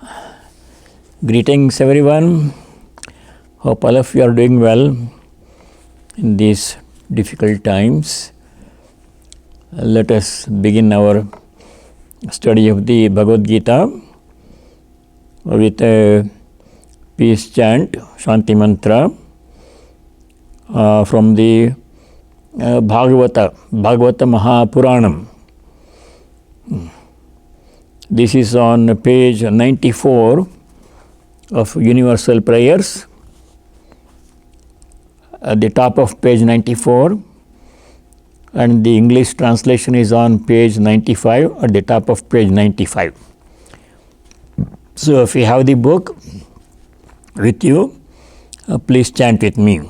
Greetings everyone. Hope all of you are doing well in these difficult times. Let us begin our study of the Bhagavad Gita with a peace chant, Shanti Mantra from the Bhagavata Mahapuranam. This is on page 94 of Universal Prayers, at the top of page 94, and the English translation is on page 95 at the top of page 95. So if you have the book with you, please chant with me.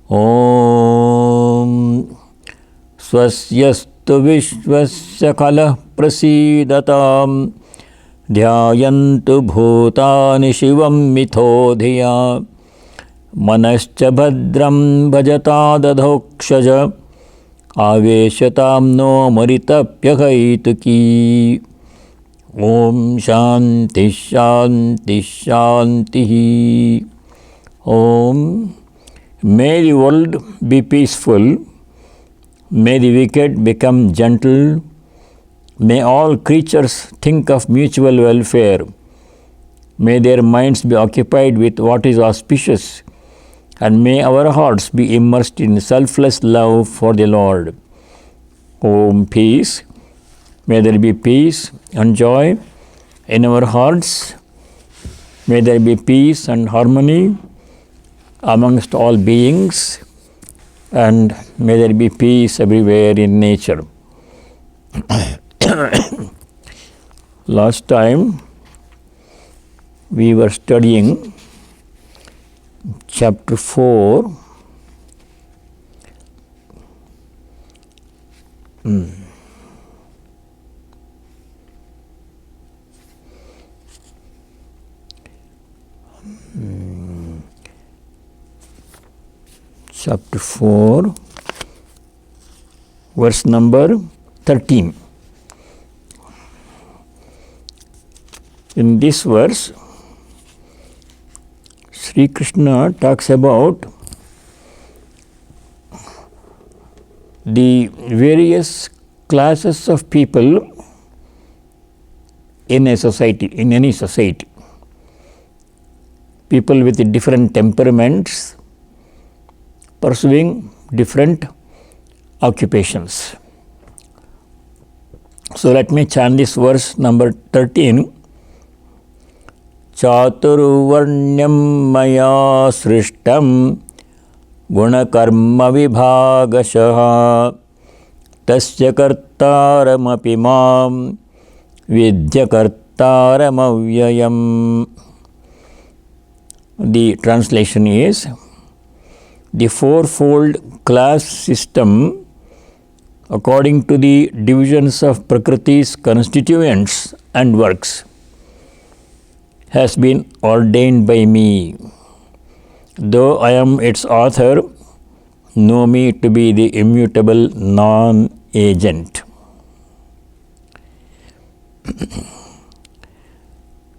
Om Swasyastu Vishwasya Kala Prasidatam Dhyayantu Bhutani Shivam Mitho Dhiya Manascha Bhadram Bhajata Dadhokshaja Aveshatam No Maritapyakaituki. Om Shanti Shanti Shanti. Om. May the world be peaceful. May the wicked become gentle. May all creatures think of mutual welfare. May their minds be occupied with what is auspicious. And may our hearts be immersed in selfless love for the Lord. Om peace. May there be peace and joy in our hearts. May there be peace and harmony amongst all beings. And may there be peace everywhere in nature. Last time we were studying chapter 4. Chapter 4, verse number 13. In this verse, Sri Krishna talks about the various classes of people in a society, in any society. People with different temperaments, pursuing different occupations. So let me chant this verse number 13. Chaturvarnyam maya srishtam gunakarma vibhagashaha tasya kartaramapi mam vidya kartaramavyayam. The translation is: the fourfold class system, according to the divisions of Prakriti's constituents and works, has been ordained by me. Though I am its author, know me to be the immutable non-agent.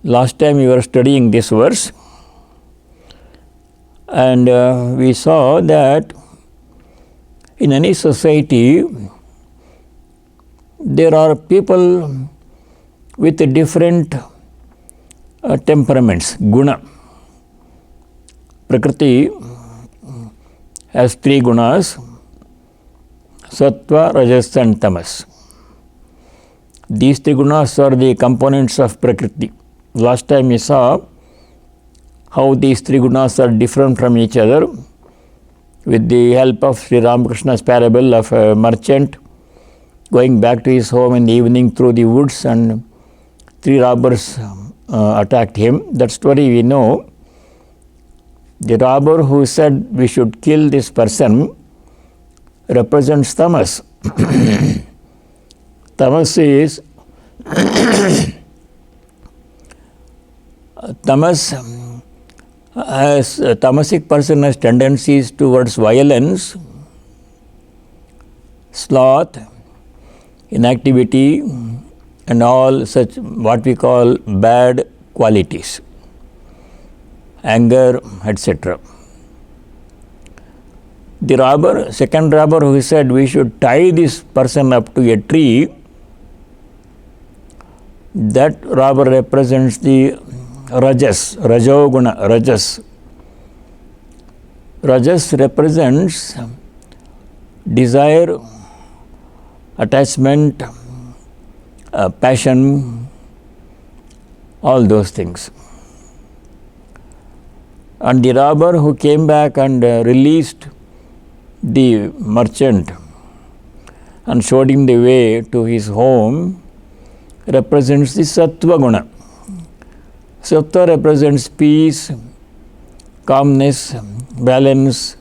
Last time we were studying this verse, and we saw that in any society there are people with different temperaments, guna. Prakriti has three gunas: sattva, rajas and tamas. These three gunas are the components of Prakriti. Last time we saw how these three gunas are different from each other with the help of Sri Ramakrishna's parable of a merchant going back to his home in the evening through the woods, and three robbers attacked him. That story we know. The robber who said we should kill this person represents tamas. Tamas is tamas as a tamasic person has tendencies towards violence, sloth, inactivity, and all such what we call bad qualities, anger, etc. The robber, second robber who said we should tie this person up to a tree, that robber represents the rajas, rajoguna, rajas. Rajas represents desire, attachment, passion, all those things. And the robber who came back and released the merchant and showed him the way to his home represents the sattva guna. Sattva represents peace, calmness, balance,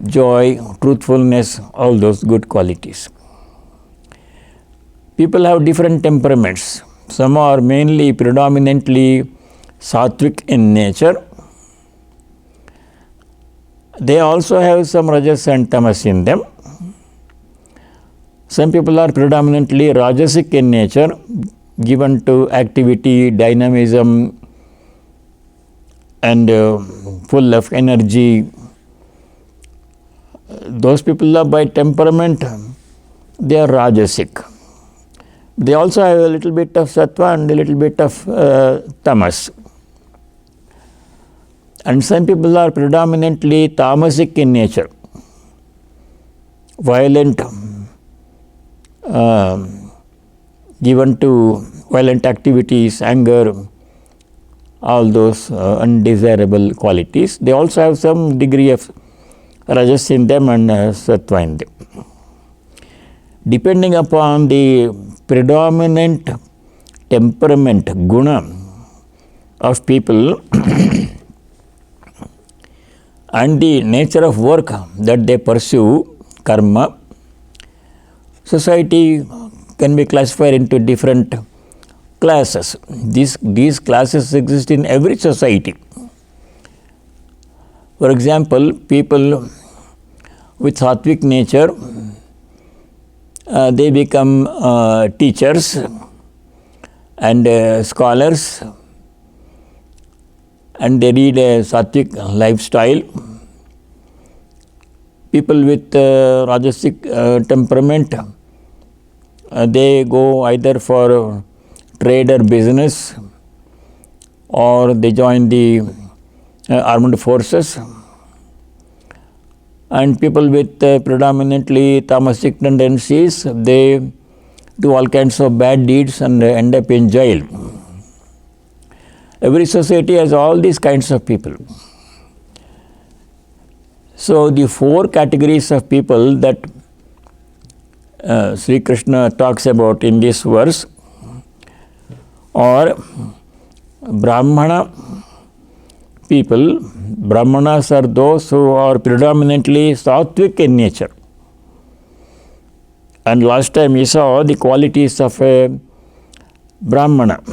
joy, truthfulness, all those good qualities. People have different temperaments. Some are mainly predominantly sattvic in nature. They also have some rajas and tamas in them. Some people are predominantly rajasic in nature, given to activity, dynamism, and full of energy. Those people are by temperament, they are rajasic. They also have a little bit of sattva and a little bit of tamas. And some people are predominantly tamasic in nature, violent, given to violent activities, anger, all those undesirable qualities. They also have some degree of rajas in them and sattva in them. Depending upon the predominant temperament, guna of people and the nature of work that they pursue, karma, society can be classified into different classes. These classes exist in every society. For example, people with sattvic nature, they become teachers and scholars, and they lead a sattvic lifestyle. People with rajasic temperament, they go either for trade or business, or they join the armed forces. And people with predominantly tamasic tendencies, they do all kinds of bad deeds and end up in jail. Every society has all these kinds of people. So the four categories of people that Sri Krishna talks about in this verse are Brahmana people. Brahmanas are those who are predominantly sattvic in nature. And last time we saw the qualities of a Brahmana.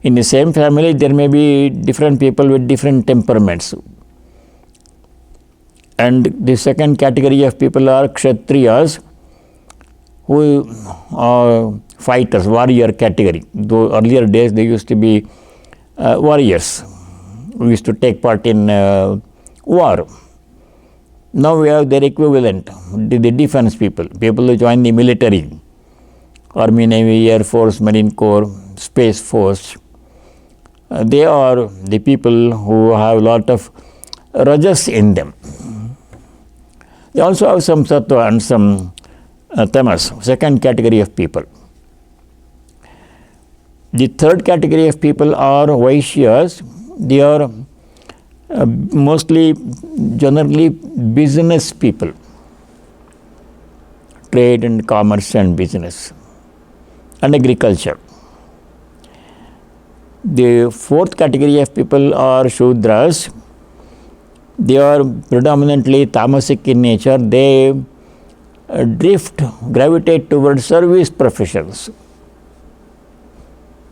In the same family, there may be different people with different temperaments. And the second category of people are Kshatriyas, who are fighters, warrior category. Though earlier days they used to be warriors who used to take part in war. Now we have their equivalent, the defense people, people who join the military, Army, Navy, Air Force, Marine Corps, Space Force. They are the people who have a lot of rajas in them. They also have some sattva and some tamas, second category of people. The third category of people are Vaishyas. They are mostly, generally business people, trade and commerce and business and agriculture. The fourth category of people are Shudras. They are predominantly tamasic in nature. They gravitate towards service professions.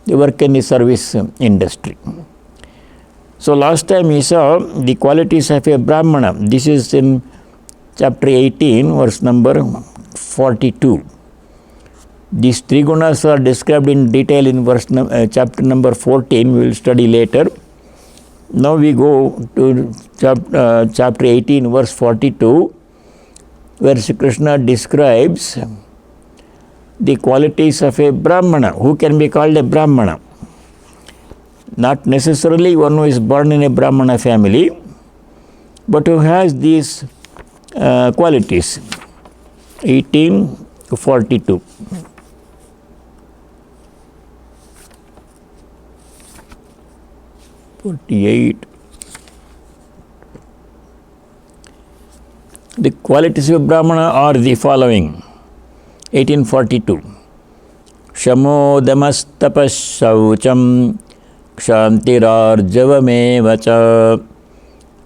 They work in the service industry. So last time we saw the qualities of a Brahmana. This is in chapter 18, verse number 42. These three gunas are described in detail in chapter number 14. We will study later. Now we go to chapter 18, verse 42, where Sri Krishna describes the qualities of a Brahmana. Who can be called a Brahmana? Not necessarily one who is born in a Brahmana family, but who has these qualities. 18 to 42. The qualities of Brahmana are the following. 1842. Shamo damastapas saucham kshantirarjavameva cha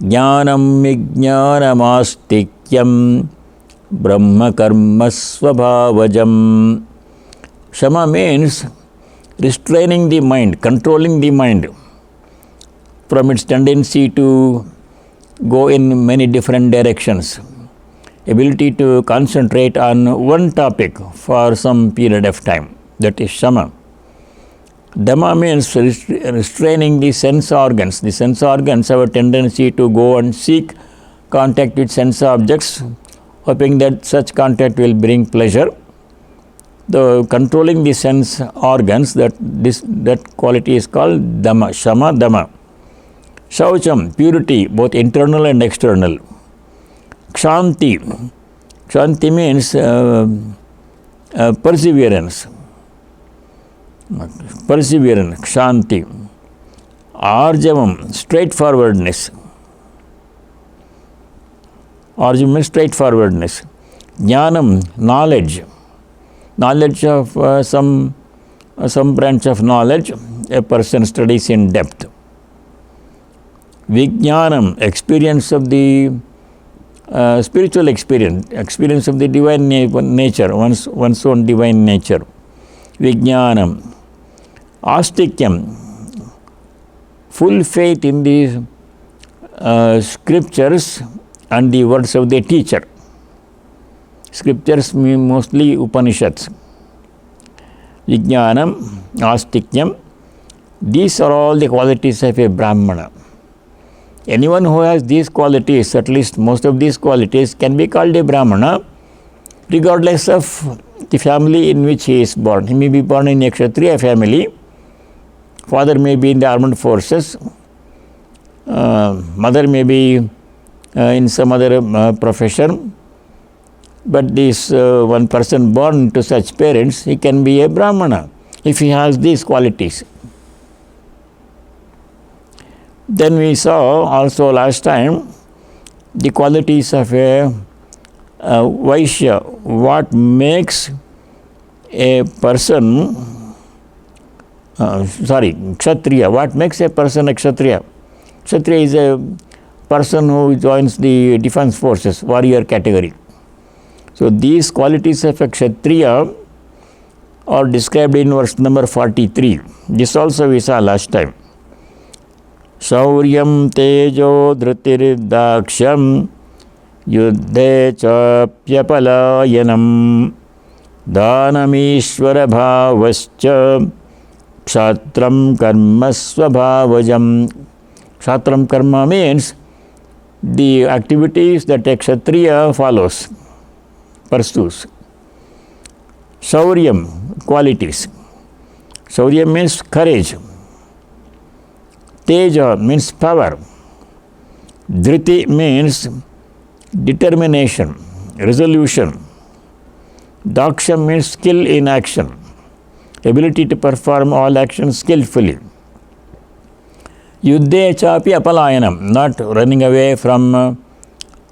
jnanam vijnanamastikyam brahma karma svabhavajam. Shama means restraining the mind, controlling the mind from its tendency to go in many different directions. Ability to concentrate on one topic for some period of time. That is Shama. Dhamma means restraining the sense organs. The sense organs have a tendency to go and seek contact with sense objects, hoping that such contact will bring pleasure. The controlling the sense organs, that quality is called Dhamma, Shama Dhamma. Shaucham, purity, both internal and external. Kshanti. Kshanti means perseverance. Perseverance, Kshanti. Arjavam, straightforwardness. Arjavam means straightforwardness. Jnanam, knowledge. Knowledge of some branch of knowledge a person studies in depth. Vijnanam, experience of the spiritual experience of the divine nature, one's own divine nature. Vijnanam. Astikyam, full faith in the scriptures and the words of the teacher. Scriptures mean mostly Upanishads. Vijnanam, Astikyam. These are all the qualities of a Brahmana. Anyone who has these qualities, at least most of these qualities, can be called a Brahmana, regardless of the family in which he is born. He may be born in a Kshatriya family, father may be in the armed forces, mother may be in some other profession, but this one person born to such parents, he can be a Brahmana if he has these qualities. Then we saw also last time the qualities of a Vaishya, what makes a person, Kshatriya, what makes a person a Kshatriya? Kshatriya is a person who joins the defense forces, warrior category. So these qualities of a Kshatriya are described in verse number 43. This also we saw last time. Shauryam tejo dhritirdakshyam yuddhe chapyapalayanam dhanamishvara bhavascha kshatram karma svabhavajam. Kshatram karma means the activities that a Kshatriya follows, pursues. Shauryam, qualities. Shaurya means courage. Teja means power. Dhriti means determination, resolution. Daksham means skill in action, ability to perform all actions skillfully. Yuddhe chapi apalayanam, not running away from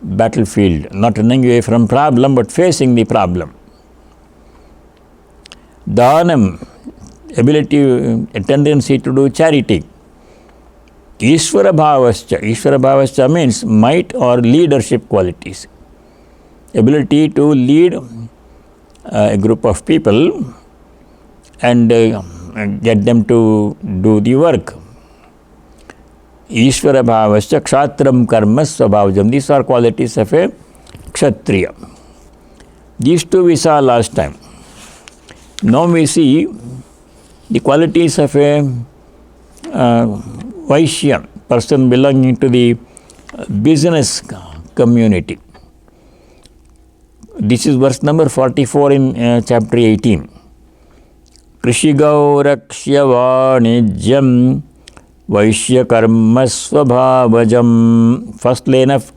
battlefield, not running away from problem, but facing the problem. Dhanam, ability, a tendency to do charity. Ishvara bhavascha means might or leadership qualities. Ability to lead a group of people and get them to do the work. Ishvara bhavascha kshatram karma svabhavajam. These are qualities of a Kshatriya. These two we saw last time. Now we see the qualities of a Vaishya, person belonging to the business community. This is verse number 44 in chapter 18. Krishigauraksya Vanijyam Vaishya Karma Svabhavajam. First line of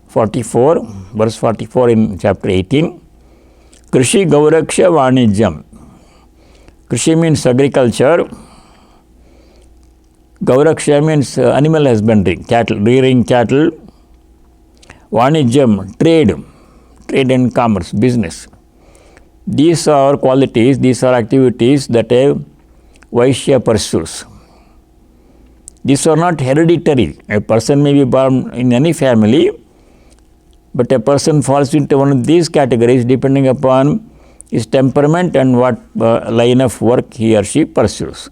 44, verse 44 in chapter 18. Krishi Gauraksha Vanijyam. Krishi means agriculture. Gauraksha means animal husbandry, cattle, rearing cattle. Vanijyam, trade and commerce, business. These are qualities, these are activities that a Vaishya pursues. These are not hereditary. A person may be born in any family, but a person falls into one of these categories depending upon his temperament and what line of work he or she pursues.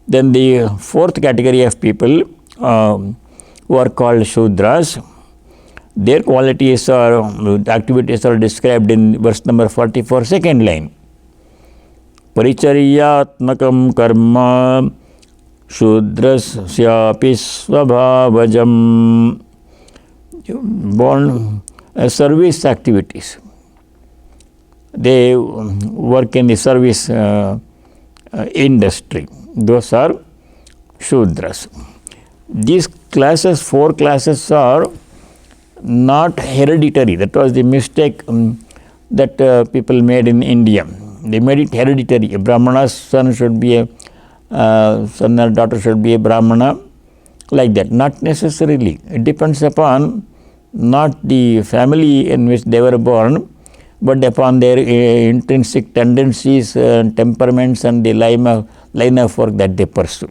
Then the fourth category of people who are called Shudras, their qualities or activities are described in verse number 44, second line. Paricharyatmakam karma Shudrasyapi svabhavajam. Born service activities. They work in the service industry. Those are Shudras. These classes, 4 classes, are not hereditary. That was the mistake that people made in India. They made it hereditary. A Brahmana's son should be a son or daughter should be a Brahmana, like that. Not necessarily. It depends upon not the family in which they were born, but upon their intrinsic tendencies, temperaments, and the line of work that they pursue.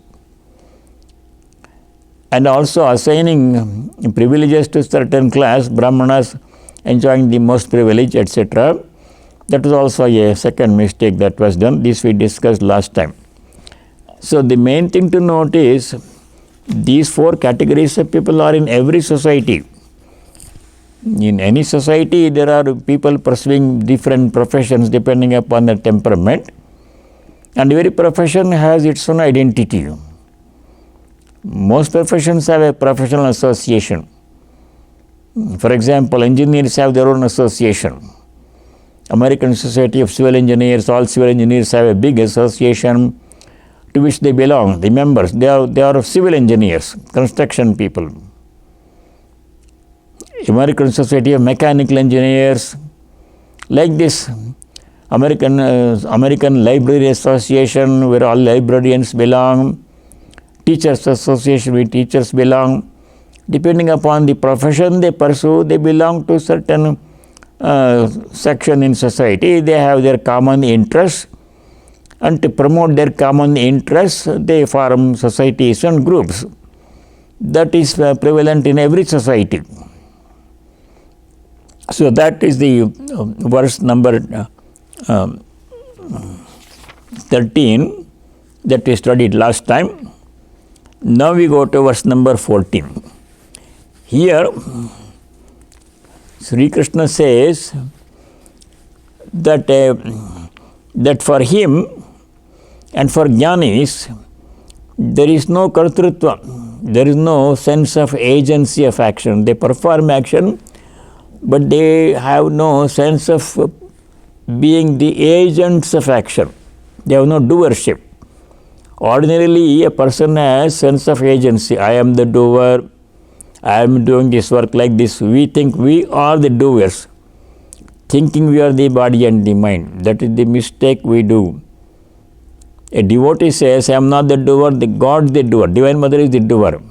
And also assigning privileges to certain class, Brahmanas enjoying the most privilege, etc. That was also a second mistake that was done. This we discussed last time. So the main thing to note is these 4 categories of people are in every society. In any society, there are people pursuing different professions depending upon their temperament, and every profession has its own identity. Most professions have a professional association. For example, engineers have their own association. American Society of Civil Engineers, all civil engineers have a big association to which they belong. The members, they are civil engineers, construction people. American Society of Mechanical Engineers, like this. American Library Association, where all librarians belong. Teachers Association, where teachers belong. Depending upon the profession they pursue, they belong to certain section in society. They have their common interests, and to promote their common interests, they form societies and groups. That is prevalent in every society. So that is the verse number 13 that we studied last time. Now we go to verse number 14. Here, Sri Krishna says that for him and for Jnanis, there is no kartrutva, there is no sense of agency of action. They perform action, but they have no sense of being the agents of action. They have no doership. Ordinarily, a person has sense of agency. I am the doer. I am doing this work like this. We think we are the doers, thinking we are the body and the mind. That is the mistake we do. A devotee says, I am not the doer, the God the doer. Divine Mother is the doer.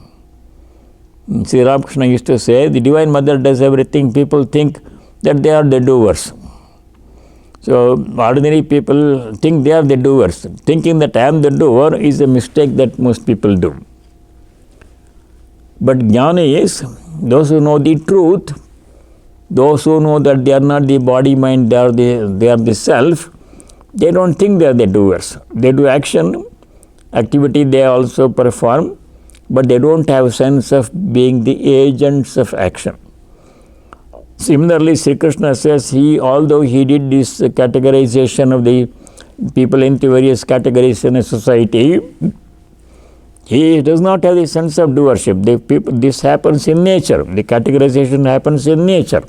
Sri Ramakrishna used to say, the Divine Mother does everything. People think that they are the doers. So, ordinary people think they are the doers. Thinking that I am the doer is a mistake that most people do. But jnana is those who know the truth, those who know that they are not the body, mind, they are the self. They don't think they are the doers. They do action, activity they also perform, but they don't have a sense of being the agents of action. Similarly, Sri Krishna says although he did this categorization of the people into various categories in a society, he does not have the sense of doership. This happens in nature. The categorization happens in nature.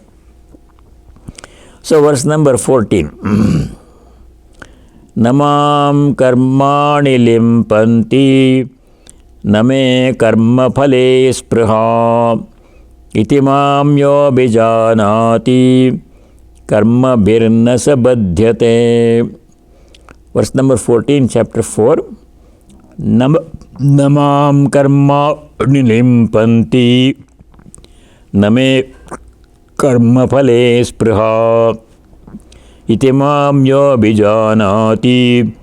So verse number 14. Namam karmani limpanti name karma phale spruha iti mam yo bijanati karma birna sabadhyate. Verse number 14, chapter 4. Namam karma nilimpanti name karma phale spruha iti mam yo bijanati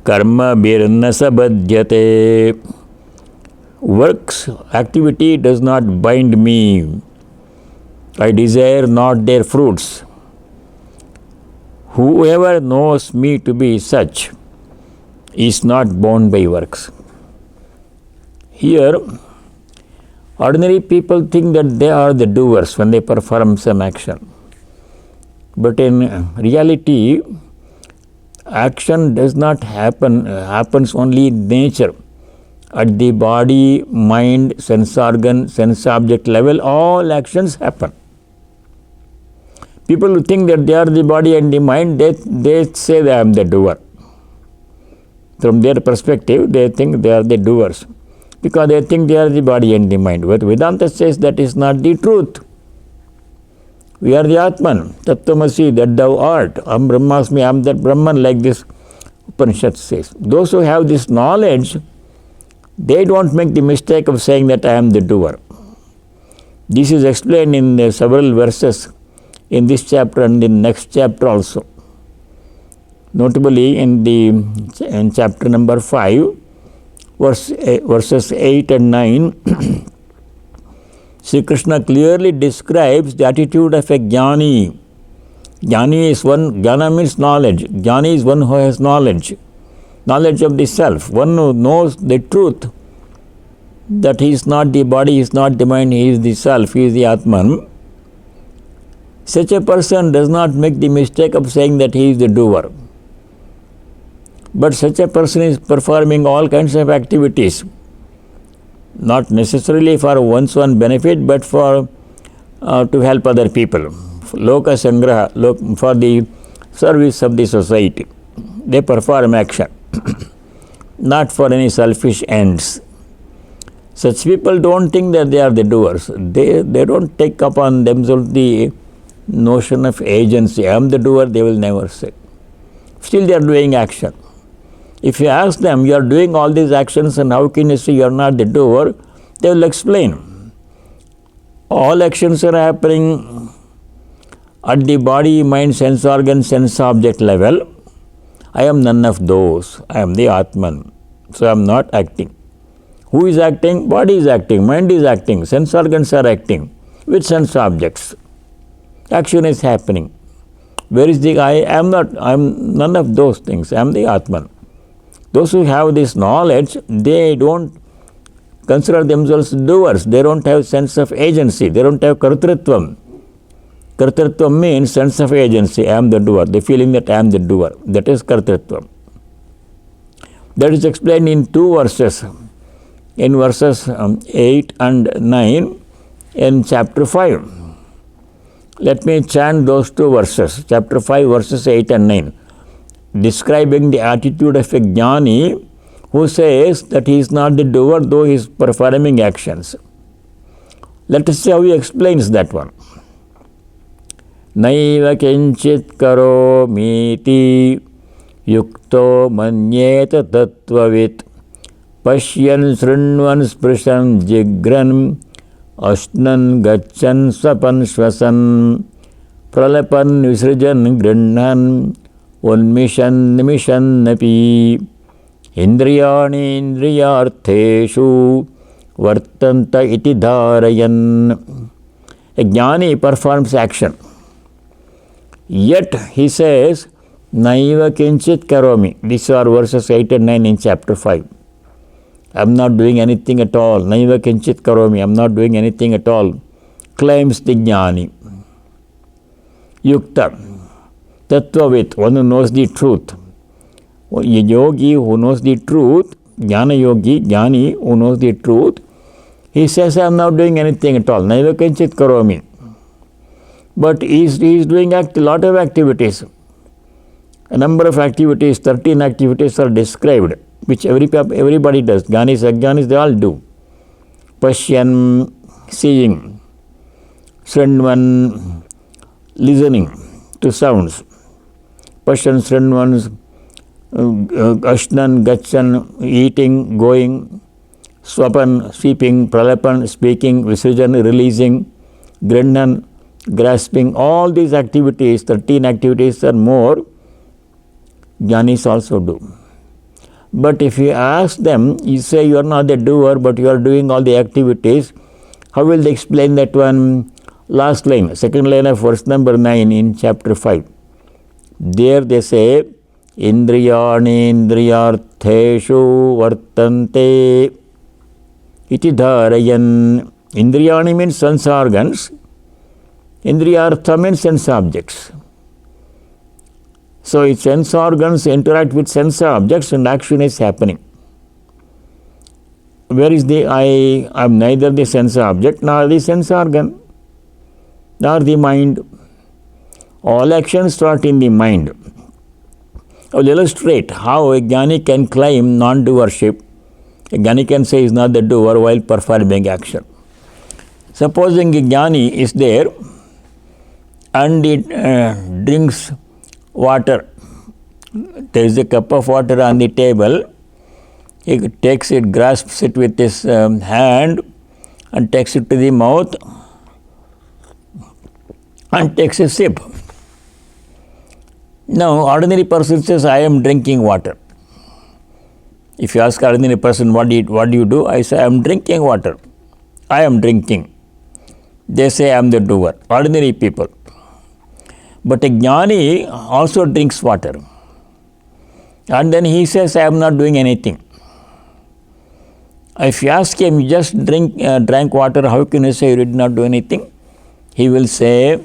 karma birna sabadhyate. Works, activity does not bind me. I desire not their fruits. Whoever knows me to be such is not bound by works. Here, ordinary people think that they are the doers when they perform some action. But in reality, action does not happens only in nature. At the body, mind, sense organ, sense object level, all actions happen. People who think that they are the body and the mind, they say that I am the doer. From their perspective, they think they are the doers because they think they are the body and the mind. But Vedanta says that is not the truth. We are the Atman, Tattvamasi, that thou art. Am Brahmasmi, I am that Brahman, like this Upanishad says. Those who have this knowledge, they don't make the mistake of saying that I am the doer. This is explained in several verses in this chapter and in next chapter also. Notably in chapter number 5, verses 8 and 9, Sri Krishna clearly describes the attitude of a jnani. Jnana means knowledge. Jnani is one who has knowledge of the self, one who knows the truth that he is not the body, he is not the mind, he is the self, he is the Atman. Such a person does not make the mistake of saying that he is the doer. But such a person is performing all kinds of activities, not necessarily for one's own benefit, but for to help other people. Loka sangraha, for the service of the society. They perform action, not for any selfish ends. Such people don't think that they are the doers. They don't take upon themselves the notion of agency. I am the doer, they will never say. Still they are doing action. If you ask them, you are doing all these actions and how can you say you are not the doer, they will explain. All actions are happening at the body, mind, sense organ, sense object level. I am none of those. I am the Atman. So I am not acting. Who is acting? Body is acting, mind is acting, sense organs are acting with sense objects. Action is happening. Where is the I? I am none of those things. I am the Atman. Those who have this knowledge, they don't consider themselves doers. They don't have sense of agency. They don't have kartritvam. Kartritvam means sense of agency. I am the doer. The feeling that I am the doer. That is kartritvam. That is explained in two verses. In verses 8 and 9 in chapter 5. Let me chant those two verses. Chapter 5 verses 8 and 9. Describing the attitude of a jnani who says that he is not the doer though he is performing actions. Let us see how he explains that one. Naiva kinchit karomiti yukto manyeta tattvavit pashyan srinvan sprishan jigran ashnan gachan sapan shvasan pralapan visrajan grinhan unmishan nimishan napi indriyani indriyartheshu vartanta iti dharayan. A jnani performs action. Yet he says, Naiva kinchit karomi. These are verses 8 and 9 in chapter 5. I am not doing anything at all. Naiva kinchit karomi. I am not doing anything at all. Claims the jnani. Yukta, Tattvavit, one who knows the truth. A yogi who knows the truth, Jnana yogi, Jnani who knows the truth, he says, I am not doing anything at all. Naiva kanchit karomi. But he is doing a lot of activities. A number of activities, 13 activities are described, which everybody does. Jnanis, Ajnanis, they all do. Pashyan, seeing. Srindvan, listening to sounds. Pashyan, Srindvan, Ashnan, Gachan, eating, going. Swapan, sleeping. Pralapan, speaking. Visarjan, releasing. Grannan, grasping. All these activities, 13 activities or more, Jnanis also do. But if you ask them, you say you are not the doer, but you are doing all the activities, how will they explain that one? Last line, second line of verse number 9 in chapter 5. There they say, Indriyani indriyartheshu vartante iti dharayan. Indriyani means sense organs. Indriyartha means sense objects. So its sense organs interact with sense objects and action is happening. Where is the I? I am neither the sense object nor the sense organ nor the mind. All actions start in the mind. I will illustrate how a jnani can claim non-doership. A jnani can say he is not the doer while performing action. Supposing a jnani is there and it drinks water. There is a cup of water on the table. He takes it, grasps it with his hand and takes it to the mouth and takes a sip. Now, ordinary person says, I am drinking water. If you ask ordinary person, what do you do? I say, I am drinking water. I am drinking. They say, I am the doer. Ordinary people. But a jnani also drinks water. And then he says, I am not doing anything. If you ask him, you just drank water, how can you say you did not do anything? He will say,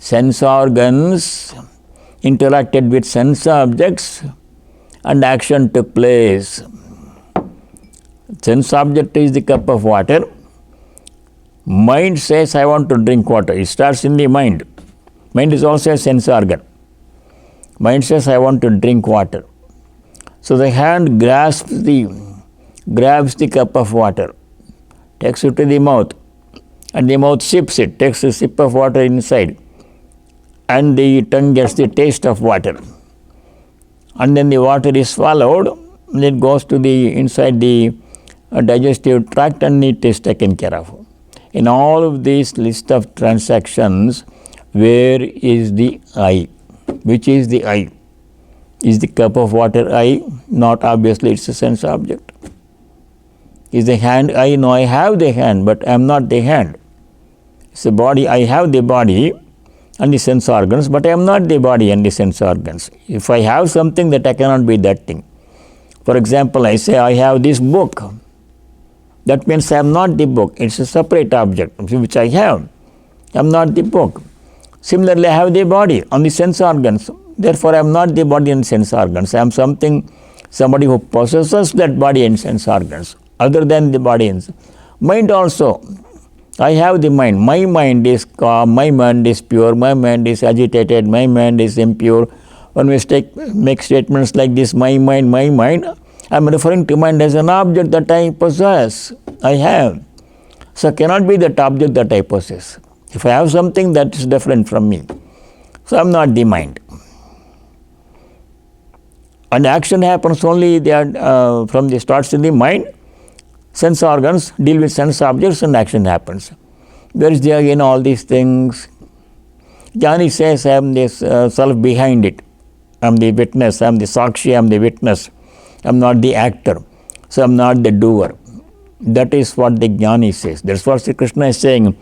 sense organs interacted with sense objects and action took place. Sense object is the cup of water. Mind says, I want to drink water. It starts in the mind. Mind is also a sense organ. Mind says, I want to drink water. So the hand grabs the cup of water, takes it to the mouth, and the mouth sips it, takes a sip of water inside, and the tongue gets the taste of water. And then the water is swallowed, and it goes to the inside the digestive tract and it is taken care of. In all of these list of transactions, where is the I? Which is the I? Is the cup of water I? Not obviously, it's a sense object. Is the hand I? No, I have the hand, but I am not the hand. It's the body, I have the body and the sense organs, but I am not the body and the sense organs. If I have something, that I cannot be that thing. For example, I say I have this book. That means I am not the book. It's a separate object which I have. I am not the book. Similarly, I have the body on the sense organs. Therefore, I am not the body and sense organs. I am somebody who possesses that body and sense organs, other than the body and mind also. I have the mind. My mind is calm, my mind is pure, my mind is agitated, my mind is impure. When we make statements like this, my mind, I am referring to mind as an object that I possess, I have. So, cannot be that object that I possess. If I have something that is different from me, so I am not the mind. And action happens only from the starts in the mind. Sense organs deal with sense objects and action happens. Where is there again all these things? Jnani says, I am this self behind it. I am the witness, I am the sakshi, I am the witness. I am not the actor. So I am not the doer. That is what the jnani says. That's what Sri Krishna is saying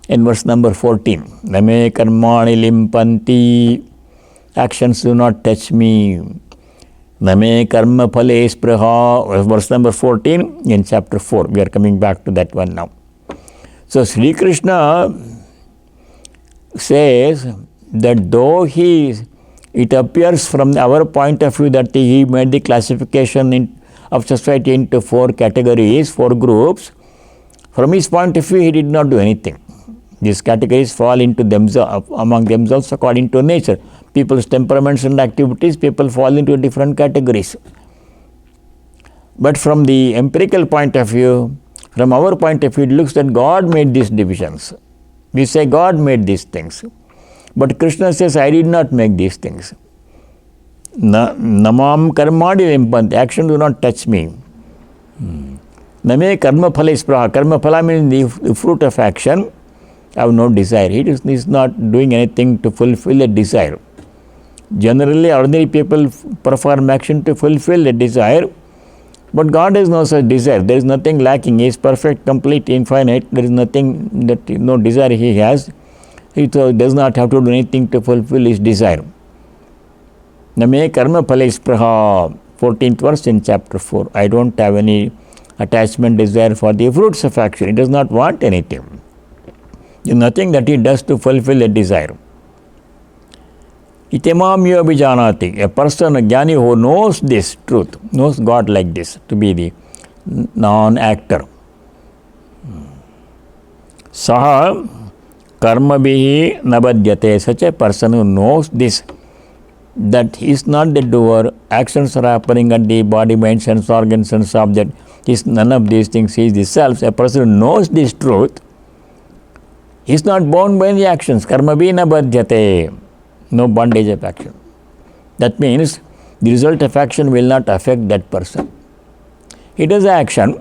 in verse number 14. Name karmani limpanti. Actions do not touch me. Name karma phale spraha. Verse number 14 in chapter 4. We are coming back to that one now. So Sri Krishna says that though it appears from our point of view that he made the classification of society into 4 categories, 4 groups, from his point of view he did not do anything. These categories fall into themselves, among themselves according to nature. People's temperaments and activities, people fall into different categories. But from the empirical point of view, from our point of view, it looks that God made these divisions. We say God made these things. But Krishna says, I did not make these things. Namam karmadi limpanti. Action do not touch me. Name karma phala ispraha. Karma phala means the fruit of action. I have no desire. He is not doing anything to fulfill a desire. Generally, ordinary people perform action to fulfill a desire. But God has no such desire. There is nothing lacking. He is perfect, complete, infinite. There is nothing, no desire he has. He does not have to do anything to fulfill his desire. Name karma phala ispraha. 14th verse in chapter 4. I don't have any attachment, desire for the fruits of action. He does not want anything. There is nothing that he does to fulfill a desire. Itemamyo abhijanati. A person, a jnani who knows this truth, knows God like this, to be the non-actor. Saha karmabhihi nabhadyate. Such a person who knows this, that he is not the doer, actions are happening at the body, mind, sense organs, sense object. He is none of these things, he is the self. A person who knows this truth, he is not bound by the actions. Karmabhihi nabhadyate. No bondage of action. That means the result of action will not affect that person. He does action,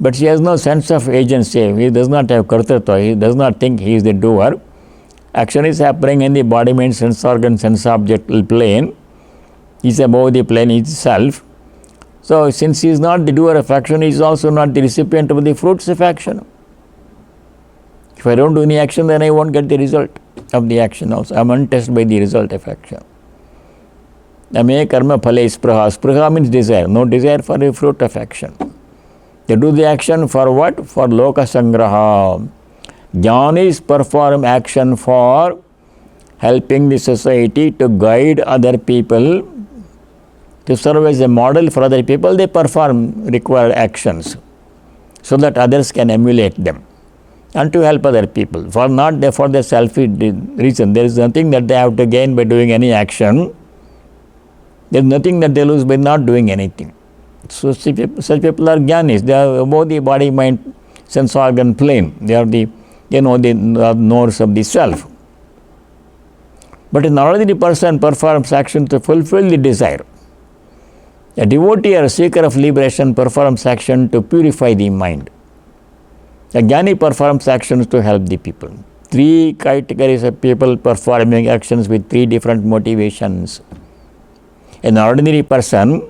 but he has no sense of agency. He does not have kartatva. He does not think he is the doer. Action is happening in the body, mind, sense organ, sense object plane. He is above the plane itself. So, since he is not the doer of action, he is also not the recipient of the fruits of action. If I don't do any action, then I won't get the result of the action also. I am untouched by the result of action. Name karma phala ispraha. Spraha means desire. No desire for the fruit of action. They do the action for what? For loka sangraha. Jnanis perform action for helping the society, to guide other people, to serve as a model for other people. They perform required actions so that others can emulate them, and to help other people, for the selfish reason. There is nothing that they have to gain by doing any action. There is nothing that they lose by not doing anything. So such people are jnanis. They are above the body, mind, sense organ plane. They are the knowers of the self. But an ordinary person performs action to fulfill the desire. A devotee or a seeker of liberation performs action to purify the mind. A jnani performs actions to help the people. 3 categories of people performing actions with 3 different motivations. An ordinary person,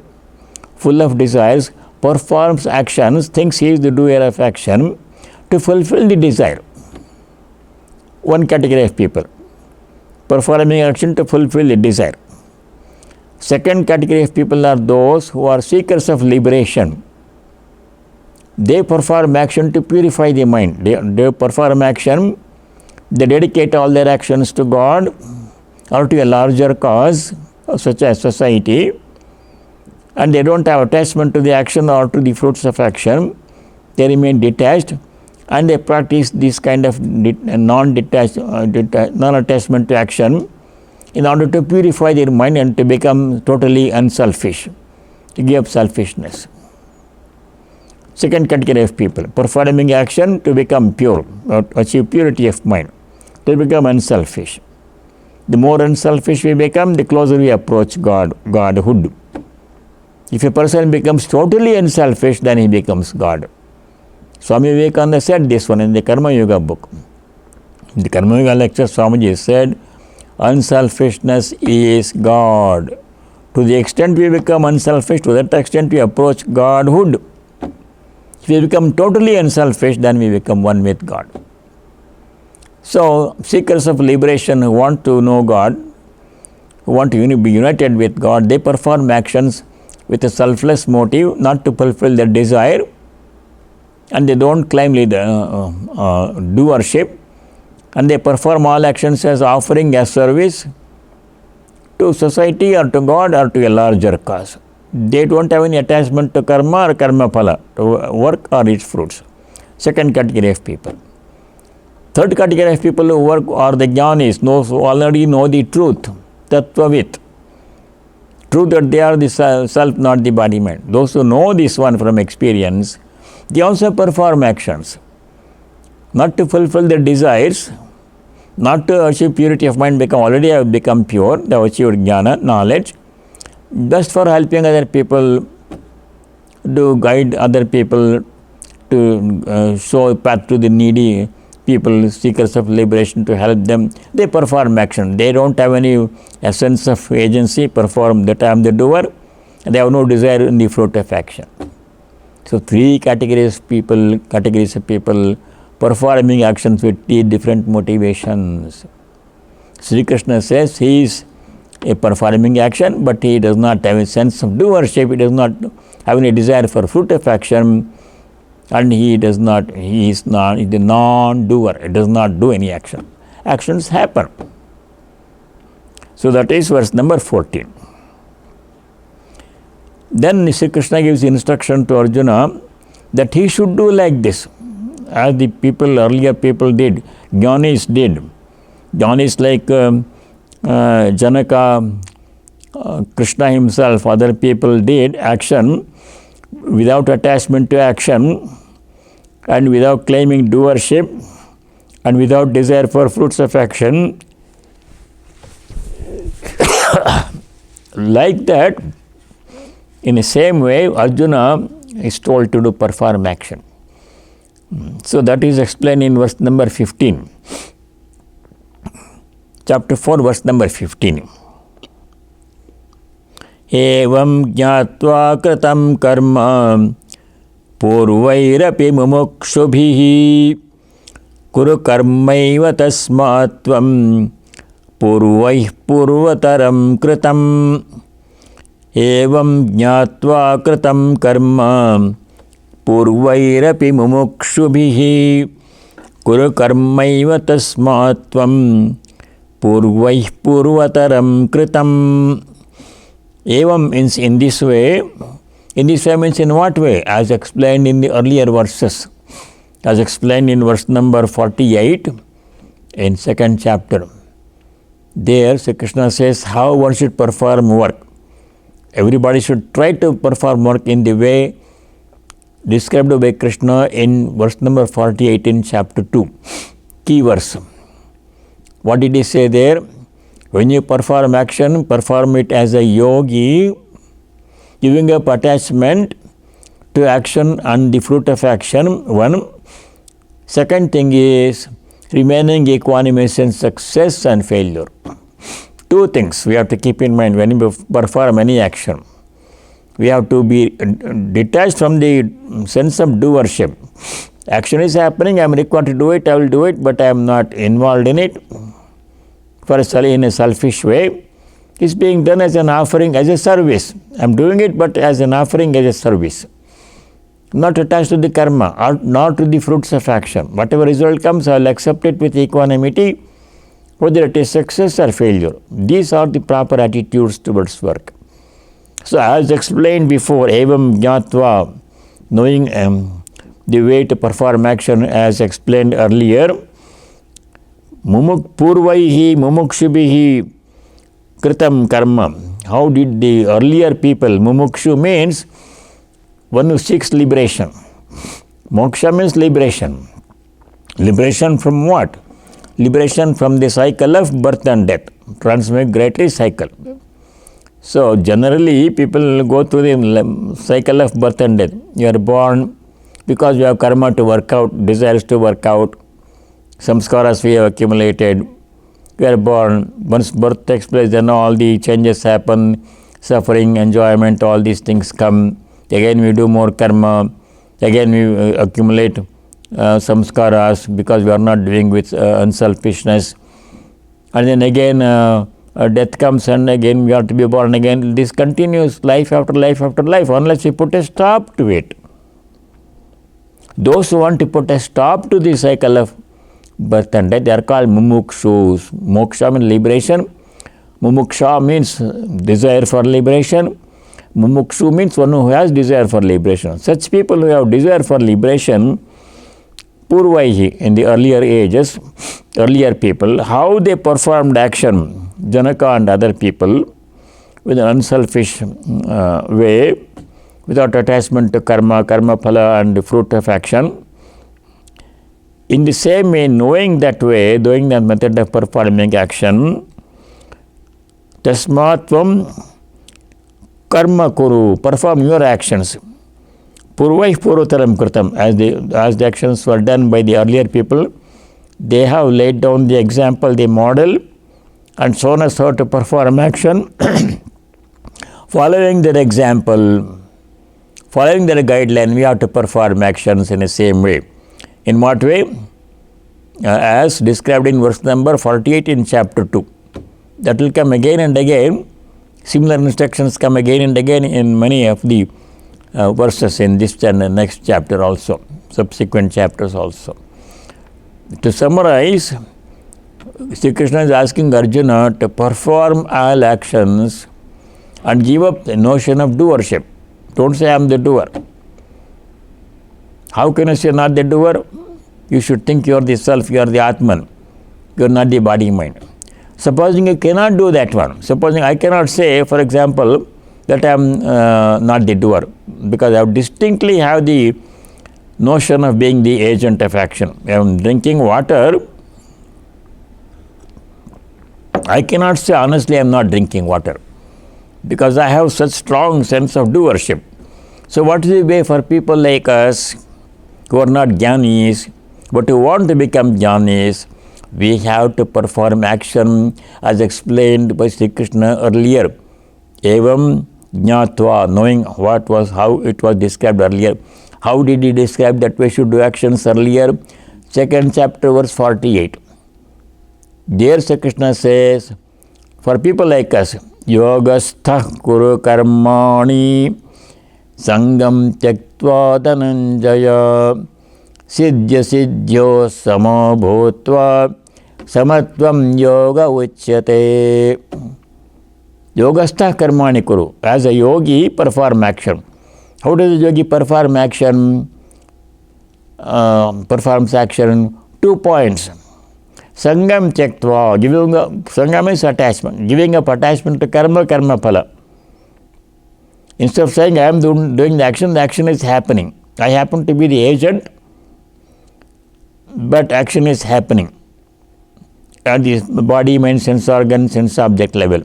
full of desires, performs actions, thinks he is the doer of action, to fulfill the desire. 1 category of people performing action to fulfill the desire. 2nd category of people are those who are seekers of liberation. They perform action to purify the mind. They perform action, they dedicate all their actions to God or to a larger cause, such as society, and they don't have attachment to the action or to the fruits of action. They remain detached, and they practice this kind of non-attachment to action in order to purify their mind and to become totally unselfish, to give up selfishness. 2nd category of people performing action to become pure, or achieve purity of mind, to become unselfish. The more unselfish we become, the closer we approach Godhood. If a person becomes totally unselfish, then he becomes God. Swami Vivekananda said this one in the Karma Yoga book. In the Karma Yoga lecture, Swamiji said, unselfishness is God. To the extent we become unselfish, to that extent we approach Godhood. If we become totally unselfish, then we become one with God. So, seekers of liberation who want to know God, who want to be united with God, they perform actions with a selfless motive, not to fulfill their desire, and they don't claim doership. and they perform all actions as offering as service to society or to God or to a larger cause. They don't have any attachment to karma or karma phala, to work or its fruits. Second category of people. Third category of people who work are the jnanis, those who already know the truth, tattvavit. Truth that they are the self, not the body mind. Those who know this one from experience, they also perform actions. Not to fulfill their desires, not to achieve purity of mind, already have become pure, they have achieved jnana, knowledge, just for helping other people, to guide other people, to show a path to the needy people, seekers of liberation, to help them. They perform action. They don't have any essence of agency, perform that I am the doer. They have no desire in the fruit of action. So three categories of people performing actions with different motivations. Sri Krishna says he is a performing action, but he does not have a sense of doership, he does not have any desire for fruit of action, and he is the non-doer, he does not do any action. Actions happen. So that is verse number 14. Then Sri Krishna gives instruction to Arjuna that he should do like this, as the earlier people did, jnanis did. Jnanis like Janaka, Krishna himself, other people did action without attachment to action and without claiming doership and without desire for fruits of action. Like that, in the same way, Arjuna is told to perform action. So that is explained in verse number 15. Chapter 4, verse number 15. Evam jnatva kritam karma purvairapi mumukshubhihi kuru karmaiva tasmatvam purvaih purvataram kritam. Evam jnatva kritam karma purvairapi mumukshubhihi kuru karmaiva tasmatvam purvaih purvataram kritam. Evam means in this way. In this way means in what way? As explained in the earlier verses. As explained in verse number 48 in second chapter. There Sri Krishna says how one should perform work. Everybody should try to perform work in the way described by Krishna in verse number 48 in chapter 2. Key verse. What did he say there? When you perform action, perform it as a yogi, giving up attachment to action and the fruit of action, one. Second thing is remaining equanimous in success and failure. Two things we have to keep in mind when we perform any action. We have to be detached from the sense of doership. Action is happening, I am required to do it, I will do it, but I am not involved in it in a selfish way. It's being done as an offering, as a service. I am doing it, but as an offering, as a service. Not attached to the karma, or not to the fruits of action. Whatever result comes, I will accept it with equanimity, whether it is success or failure. These are the proper attitudes towards work. So as explained before, evam jnatva, knowing the way to perform action as explained earlier, purvaihi mumukshubhihi kritam karma. How did the earlier people, mumukshu means one who seeks liberation. Moksha means liberation. Liberation from what? Liberation from the cycle of birth and death, transmigratory cycle. So generally people go through the cycle of birth and death. You are born because you have karma to work out, desires to work out, samskaras we have accumulated. We are born, once birth takes place, then all the changes happen, suffering, enjoyment, all these things come. Again we do more karma, again we accumulate samskaras because we are not doing with unselfishness. And then again death comes and again we have to be born again. This continues life after life after life unless we put a stop to it. Those who want to put a stop to the cycle of birth and death, they are called mumukshus. Moksha means liberation. Mumuksha means desire for liberation. Mumukshu means one who has desire for liberation. Such people who have desire for liberation, Purvaihi, in the earlier ages, earlier people, how they performed action, Janaka and other people, with an unselfish way, without attachment to karma, karma phala and fruit of action. In the same way, knowing that way, knowing that method of performing action, tasmatvam karma kuru, perform your actions. Purvai purvataram kritam, as the actions were done by the earlier people, they have laid down the example, the model, and shown us how to perform action. Following their example, following their guideline, we have to perform actions in the same way. In what way? As described in verse number 48 in chapter 2. That will come again and again. Similar instructions come again and again in many of the verses in this and the next chapter also, subsequent chapters also. To summarize, Sri Krishna is asking Arjuna to perform all actions and give up the notion of doership. Don't say I am the doer. How can you say not the doer? You should think you are the self, you are the Atman. You are not the body mind. Supposing you cannot do that one, supposing I cannot say, for example, that I am not the doer, because I distinctly have the notion of being the agent of action. I am drinking water. I cannot say honestly I am not drinking water, because I have such strong sense of doership. So what is the way for people like us who are not jnanis, but who want to become jnanis? We have to perform action as explained by Sri Krishna earlier. Evam jnatva, knowing how it was described earlier. How did he describe that we should do actions earlier? 2nd chapter verse 48. There Sri Krishna says, for people like us, Yogastha kuru karmani sangam tyaktva dhananjaya siddhya siddhyo samo bhutva samatvam yoga uchyate. Yogastha karmani kuru. As a yogi, perform action. How does a yogi perform action? Performs action 2 points. Sangam tyaktva, sangam is attachment, giving up attachment to karma, karma phala. Instead of saying I am doing the action is happening. I happen to be the agent, but action is happening at the body, mind, sense organ, sense object level.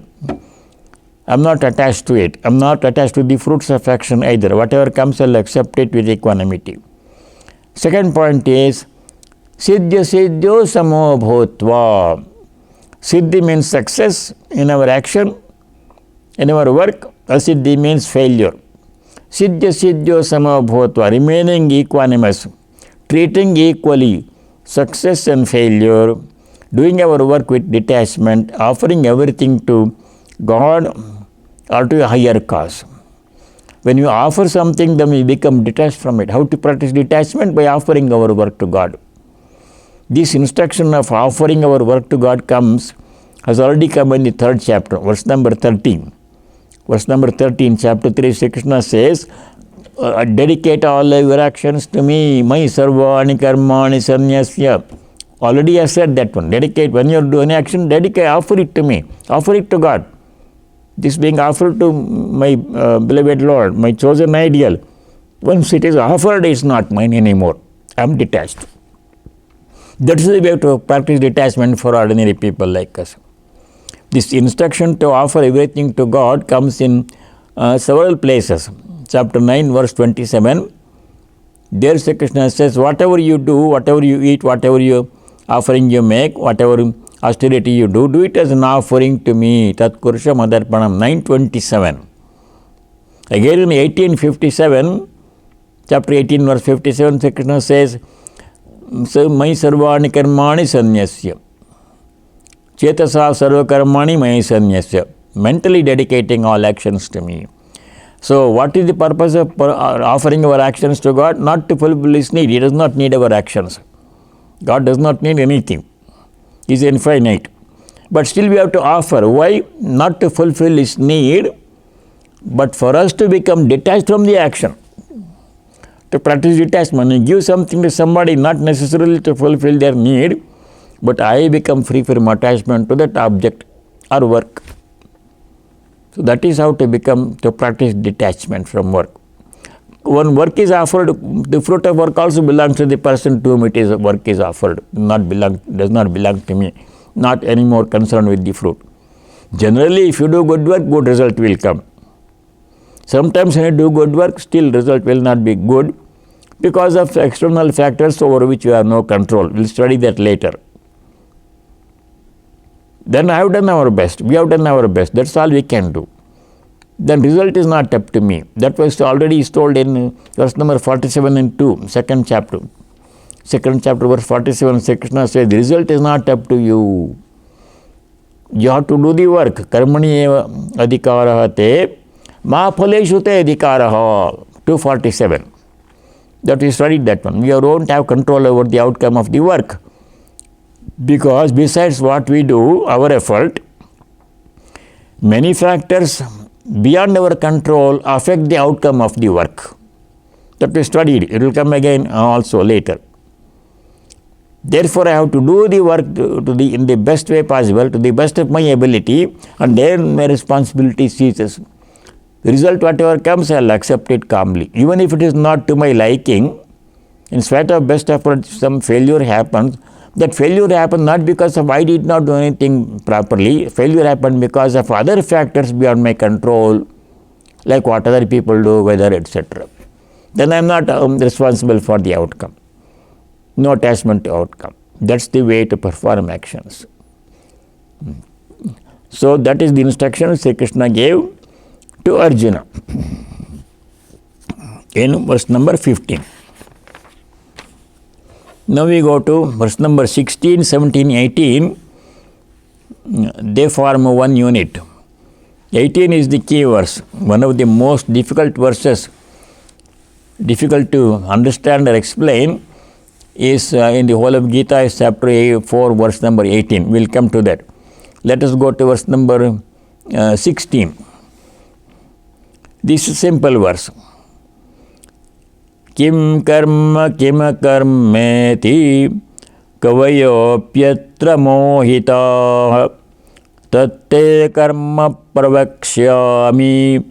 I am not attached to it. I am not attached to the fruits of action either. Whatever comes, I will accept it with equanimity. Second point is, siddhya siddhyo samo bhutva. Siddhi means success in our action, in our work. Asiddhi means failure. Siddhya siddhyo samo bhutva, remaining equanimous, treating equally success and failure, doing our work with detachment, offering everything to God or to a higher cause. When you offer something, then we become detached from it. How to practice detachment? By offering our work to God. This instruction of offering our work to God has already come in the 3rd chapter, verse number 13. Verse number 13, chapter 3, Sri Krishna says, dedicate all your actions to me, my sarvani karmani sanyasya. Already I said that one. Dedicate, when you do any action, dedicate, offer it to me, offer it to God. This being offered to my beloved Lord, my chosen ideal. Once it is offered, it is not mine anymore. I am detached. That is the way to practice detachment for ordinary people like us. This instruction to offer everything to God comes in several places. Chapter 9, verse 27. There Sri Krishna says, whatever you do, whatever you eat, whatever you offering you make, whatever austerity you do it as an offering to me. Tat Kurusha Madarpanam, 927. Again in 1857, chapter 18, verse 57, Sri Krishna says, Mai sarvani karmani sanyasya. Chetasa sarva karmani mai sanyasya. Mentally dedicating all actions to me. So what is the purpose of offering our actions to God? Not to fulfill His need. He does not need our actions. God does not need anything. He is infinite. But still we have to offer. Why? Not to fulfill his need, but for us to become detached from the action. To practice detachment. You give something to somebody not necessarily to fulfill their need, but I become free from attachment to that object or work. So that is how to practice detachment from work. When work is offered, the fruit of work also belongs to the person to whom work is offered, does not belong to me, not any more concerned with the fruit. Generally, if you do good work, good result will come. Sometimes when you do good work, still result will not be good because of external factors over which you have no control. We will study that later. Then I have done our best. We have done our best. That's all we can do. Then result is not up to me. That was already told in verse number 47 in 2, second chapter. Second chapter, verse 47, Sri Krishna says, the result is not up to you. You have to do the work. Karmani eva adhikaraha te ma phaleshu te adhikaraha. 247. That we studied that one. We don't have control over the outcome of the work. Because besides what we do, our effort, many factors beyond our control affect the outcome of the work. That we studied. It will come again also later. Therefore, I have to do the work in the best way possible, to the best of my ability, and then my responsibility ceases. The result, whatever comes, I will accept it calmly. Even if it is not to my liking, in spite of best effort, some failure happens. That failure happened not because of I did not do anything properly. Failure happened because of other factors beyond my control, like what other people do, weather, etc. Then I am not responsible for the outcome. No attachment to outcome. That's the way to perform actions. So that is the instruction Sri Krishna gave to Arjuna in verse number 15. Now we go to verse number 16, 17, 18. They form one unit. 18 is the key verse, one of the most difficult verses, difficult to understand or explain, is in the whole of Gita is chapter 4, verse number 18. We will come to that. Let us go to verse number 16. This is simple verse. Kim karma kim karmeti kavayopyatra mohita tatte karma pravakshyami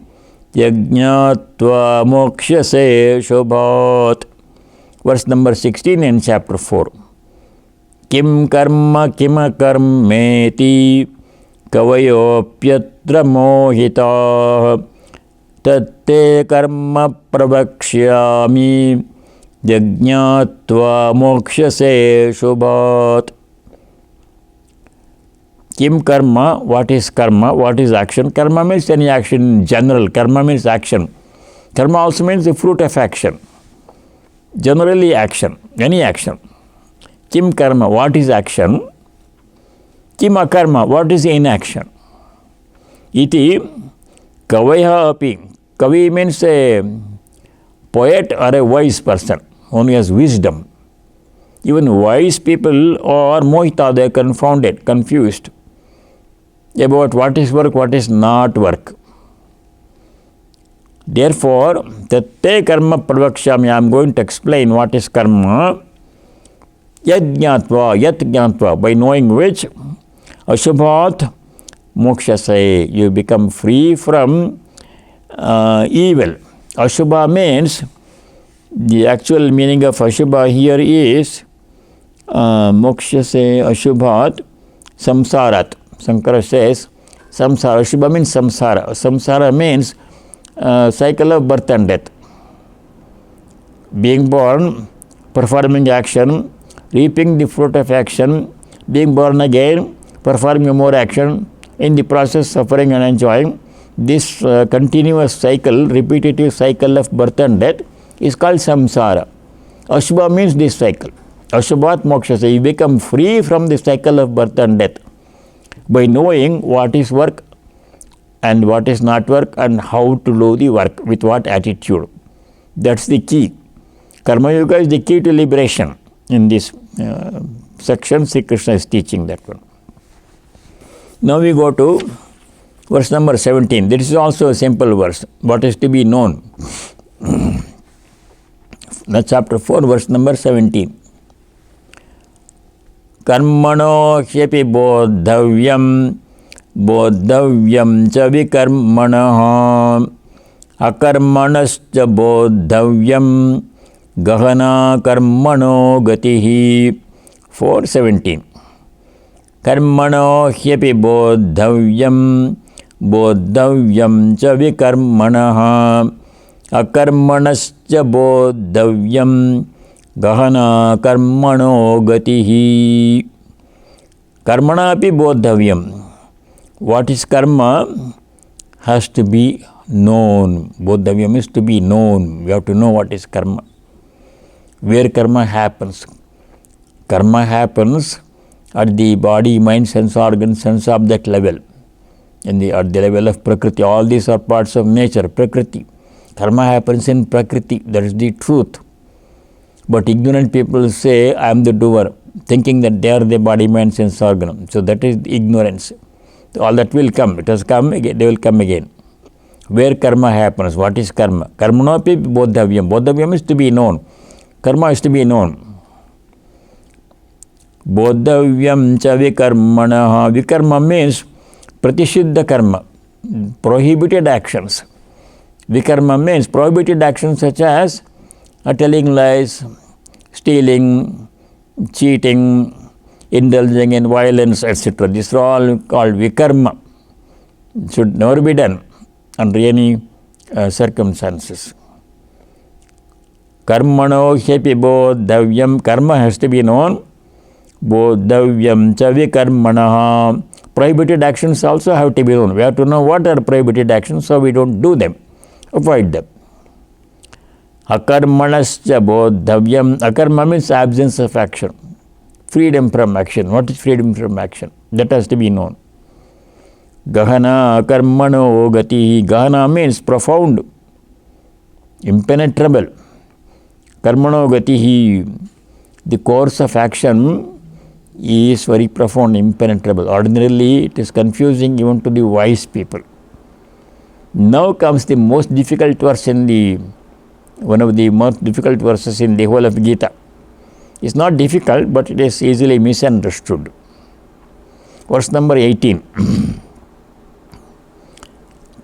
yajñatva mokshase shubhat. Verse number 16 in chapter 4. Kim karma kim karmeti kavayopyatra mohita tatte karma pravakshyami yajñatva mokshase shubhat. Kim karma, what is karma, what is action? Karma means any action in general. Karma means action. Karma also means the fruit of action. Generally action, any action. Kim karma, what is action? Kim akarma, what is inaction? Iti kavaya api. Kavi means a poet or a wise person, one who has wisdom. Even wise people are mohita, they are confounded, confused about what is work, what is not work. Therefore, tatte karma pravakshami, I am going to explain what is karma. Yat jnatva, by knowing which ashubhat mokshase, you become free from evil. Ashubha means, the actual meaning of ashubha here is mokshase ashubhat samsarat. Shankara says samsara. Ashubha means samsara. Samsara means cycle of birth and death. Being born, performing action, reaping the fruit of action, being born again, performing more action, in the process suffering and enjoying. This continuous cycle, repetitive cycle of birth and death is called samsara. Ashubha means this cycle. Ashubhat mokshase, you become free from the cycle of birth and death by knowing what is work and what is not work and how to do the work, with what attitude. That's the key. Karma Yoga is the key to liberation in this section, Sri Krishna is teaching that one. Now we go to verse number 17. This is also a simple verse. What is to be known? That's chapter 4, verse number 17. Karmano hyepi bodhavyam bodhavyam cha vikarmanaha akarmanascha bodhavyam gahana karmano gatihi. 4:17. Karmano hyepi bodhavyam bodhavyam cha vikarmanaha akarmanascha bodhavyam gahana karmano gatihi. Karmana api bodhavyam. What is karma has to be known. Bodhavyam is to be known. We have to know what is karma. Where karma happens. Karma happens at the body, mind, sense organ, sense object level. At the level of Prakriti. All these are parts of nature, Prakriti. Karma happens in Prakriti. That is the truth. But ignorant people say, I am the doer, thinking that they are the body, mind, sense organ. So that is ignorance. So all that will come. It has come again. They will come again. Where karma happens. What is karma? Karmanopi bodhavyam. Bodhavyam is to be known. Karma is to be known. Bodhavyam cha vikarmanaha. Vikarma means pratishiddha karma. Prohibited actions. Vikarma means prohibited actions such as telling lies, stealing, cheating, indulging in violence, etc. These are all called vikarma. It should never be done under any circumstances. Karmano hyepi bodhavyam. Karma has to be known. Bodhavyam cha vikarmanaha. Prohibited actions also have to be known. We have to know what are prohibited actions so we don't do them. Avoid them. Akarmanascha bodhavyam. Akarma means absence of action. Freedom from action. What is freedom from action? That has to be known. Gahana karmano gati. Gahana means profound, impenetrable. Karmano gatihi. The course of action is very profound, impenetrable. Ordinarily, it is confusing even to the wise people. Now comes the most difficult verse one of the most difficult verses in the whole of Gita. It's not difficult, but it is easily misunderstood. Verse number 18.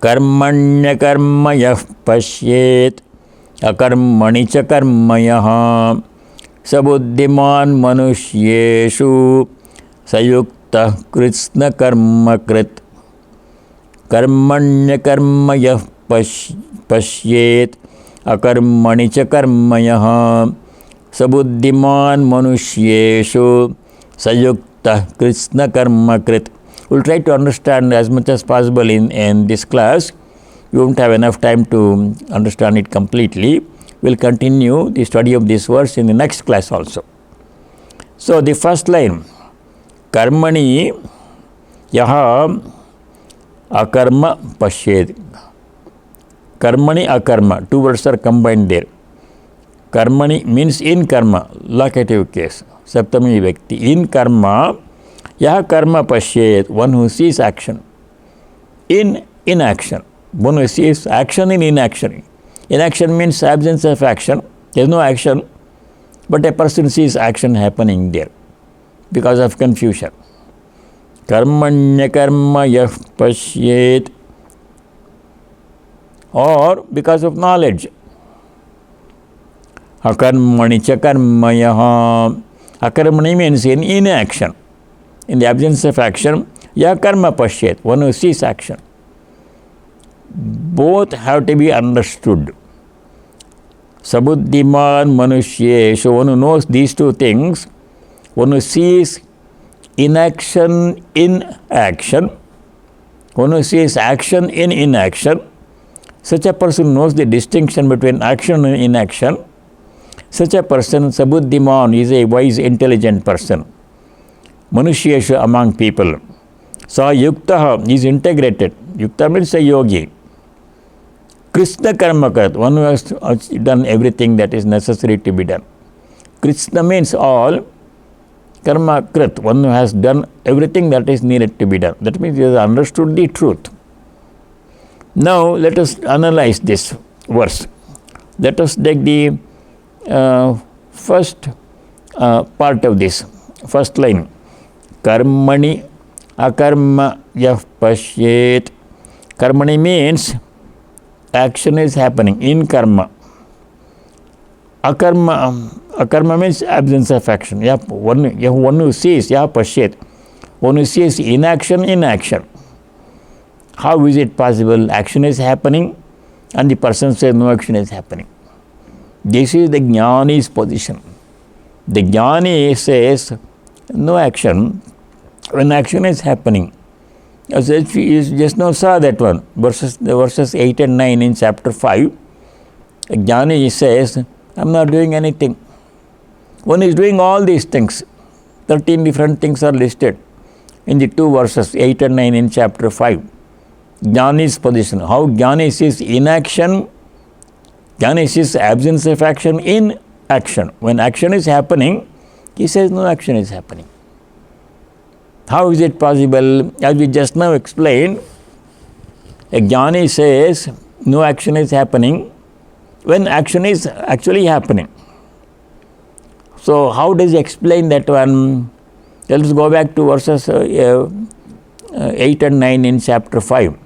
Karmanya karmayah pashyet akarmani cha karmayah sabuddhiman manushyeshu sayukta krishna karma krit. Karmanya karmayah pashyet akarmani cha karmayah sabuddhiman manushyeshu sayukta krishna karma krit. We will try to understand as much as possible in this class. We won't have enough time to understand it completely. We will continue the study of this verse in the next class also. So the first line, karmani yaha akarma pashyed. Karmani akarma, two words are combined there. Karmani means in karma, locative case, saptami vibhakti. In karma, yaha karma pashyed, one who sees action. In inaction, one who sees action in inaction. Inaction means absence of action. There is no action, but a person sees action happening there because of confusion. Karmanya karma yah pashyet, or because of knowledge. Akarmani cha karmayah. Akarmani means in inaction. In the absence of action, yah karma pashyet, one who sees action. Both have to be understood. Sabuddhiman manushye, one who knows these two things, one who sees inaction in action, one who sees action in inaction, such a person knows the distinction between action and inaction. Such a person, Sabuddhiman, is a wise, intelligent person. Manushyeshu, among people. Sa yuktaha, is integrated. Yukta means a yogi. Krishna karma karat, one who has done everything that is necessary to be done. Krishna means all, Karma krit, one who has done everything that is needed to be done. That means he has understood the truth. Now let us analyze this verse. Let us take the first part of this, first line. Karmani akarma yah pashyet. Karmani means action is happening in karma. Akarma means absence of action. One who sees, pashyet. One who sees inaction in action. How is it possible? Action is happening and the person says no action is happening. This is the Jnani's position. The Jnani says no action when action is happening. As if you just now saw that one, verses 8 and 9 in chapter 5. Jnani says, I am not doing anything. One is doing all these things. 13 different things are listed in the two verses, 8 and 9 in chapter 5. Jnani's position. How Jnani sees inaction, Jnani sees absence of action in action. When action is happening, he says no action is happening. How is it possible? As we just now explained, a Jnani says no action is happening when action is actually happening. So how does he explain that one? Let us go back to verses 8 and 9 in chapter 5.